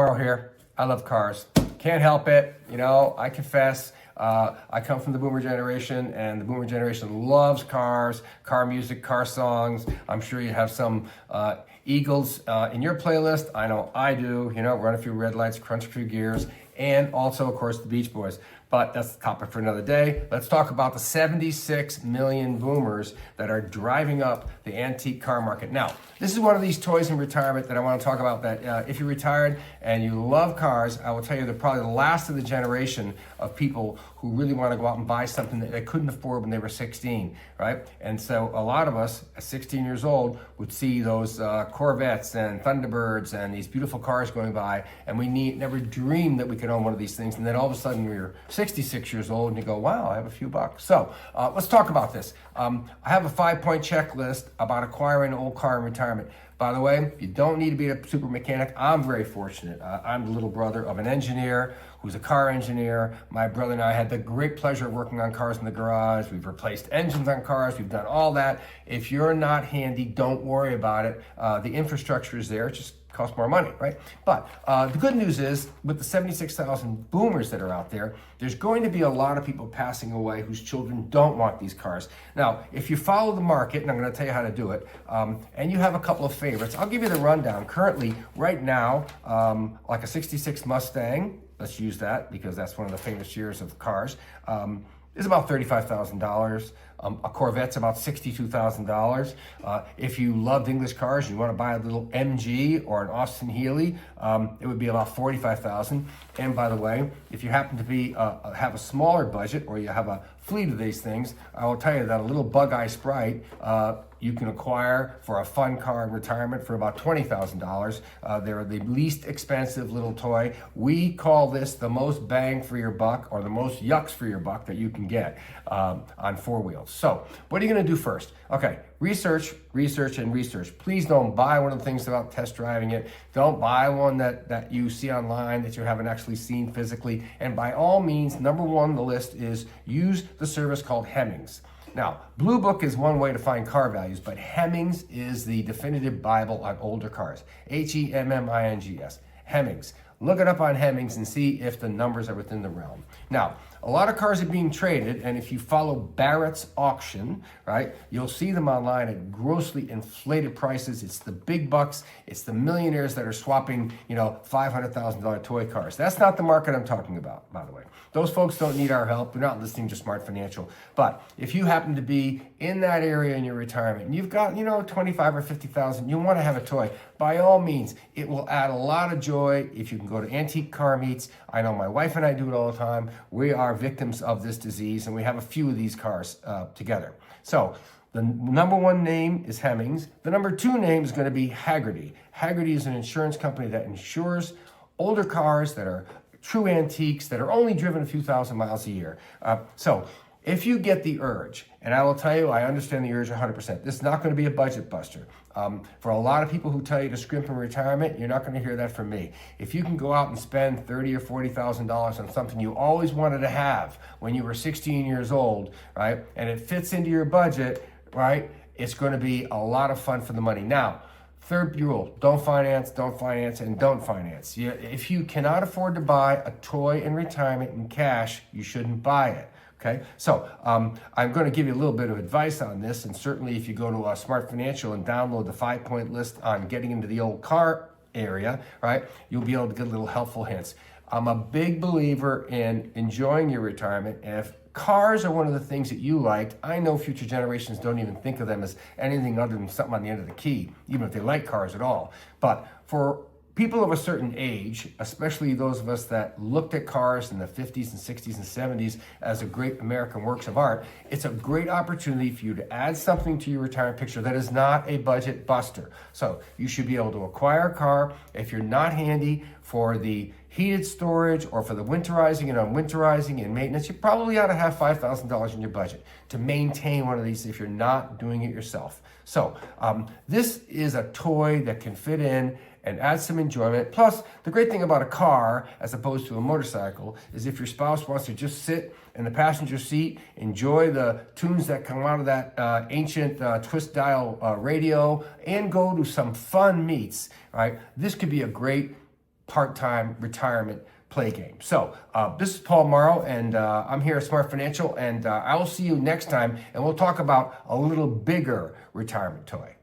Mauro here. I love cars. Can't help it. I confess. I come from the boomer generation, and the boomer generation loves cars, car music, car songs. I'm sure you have some Eagles in your playlist. I know I do. Run a few red lights, crunch a few gears, and also, of course, the Beach Boys. But that's the topic for another day. Let's talk about the 76 million boomers that are driving up the antique car market. Now, this is one of these toys in retirement that I want to talk about that if you're retired and you love cars, I will tell you they're probably the last of the generation of people who really want to go out and buy something that they couldn't afford when they were 16, right? And so a lot of us at 16 years old would see those Corvettes and Thunderbirds and these beautiful cars going by, and we never dreamed that we could own one of these things. And then all of a sudden we were 66 years old and you go, wow, I have a few bucks. So let's talk about this. I have a 5-point checklist about acquiring an old car in retirement. By the way, you don't need to be a super mechanic. I'm very fortunate. I'm the little brother of an engineer who's a car engineer. My brother and I had the great pleasure of working on cars in the garage. We've replaced engines on cars. We've done all that. If you're not handy, don't worry about it. The infrastructure is there. It just costs more money, right? But the good news is, with the 76,000 boomers that are out there, there's going to be a lot of people passing away whose children don't want these cars. Now, if you follow the market, and I'm going to tell you how to do it, and you have a couple of favorites, I'll give you the rundown. Currently, right now, like a 66 Mustang, let's use that because that's one of the famous years of cars, is about $35,000. A Corvette's about $62,000. If you loved English cars, you want to buy a little MG or an Austin Healey, it would be about $45,000. And by the way, if you happen to be have a smaller budget or you have a fleet of these things, I will tell you that a little Bug-Eye Sprite you can acquire for a fun car in retirement for about $20,000. They're the least expensive little toy. We call this the most bang for your buck, or the most yucks for your buck that you can get on four wheels. So what are you going to do first? Okay, research, and research. Please don't buy one of the things without test driving it. Don't buy one that you see online that you haven't actually seen physically. And by all means, number one on the list is use the service called Hemmings. Now, Blue Book is one way to find car values, but Hemmings is the definitive Bible on older cars. Hemmings. Hemmings. Look it up on Hemmings and see if the numbers are within the realm. Now, a lot of cars are being traded, and if you follow Barrett's auction, right, you'll see them online at grossly inflated prices. It's the big bucks. It's the millionaires that are swapping, $500,000 toy cars. That's not the market I'm talking about, by the way. Those folks don't need our help. They're not listening to Smart Financial. But if you happen to be in that area in your retirement and you've got, 25 or 50,000, you want to have a toy, by all means, it will add a lot of joy if you can go to antique car meets. I know my wife and I do it all the time. We are victims of this disease, and we have a few of these cars together. So the number one name is Hemmings. The number two name is going to be Hagerty. Hagerty is an insurance company that insures older cars that are true antiques that are only driven a few thousand miles a year. So if you get the urge, and I will tell you, I understand the urge 100%. This is not going to be a budget buster. For a lot of people who tell you to scrimp in retirement, you're not going to hear that from me. If you can go out and spend $30,000 or $40,000 on something you always wanted to have when you were 16 years old, right, and it fits into your budget, right, it's going to be a lot of fun for the money. Now, third rule, don't finance, and don't finance. If you cannot afford to buy a toy in retirement in cash, you shouldn't buy it. Okay, so I'm going to give you a little bit of advice on this, and certainly if you go to Smart Financial and download the 5-point list on getting into the old car area, right, you'll be able to get little helpful hints. I'm a big believer in enjoying your retirement, and if cars are one of the things that you liked, I know future generations don't even think of them as anything other than something on the end of the key, even if they like cars at all. But for people of a certain age, especially those of us that looked at cars in the 50s and 60s and 70s as a great American works of art, it's a great opportunity for you to add something to your retirement picture that is not a budget buster. So you should be able to acquire a car. If you're not handy for the heated storage or for the winterizing and unwinterizing and maintenance, you probably ought to have $5,000 in your budget to maintain one of these if you're not doing it yourself. So this is a toy that can fit in and add some enjoyment. Plus, the great thing about a car, as opposed to a motorcycle, is if your spouse wants to just sit in the passenger seat, enjoy the tunes that come out of that ancient twist dial radio, and go to some fun meets, right? This could be a great part-time retirement play game. So this is Paul Mauro, and I'm here at Smart Financial, and I will see you next time, and we'll talk about a little bigger retirement toy.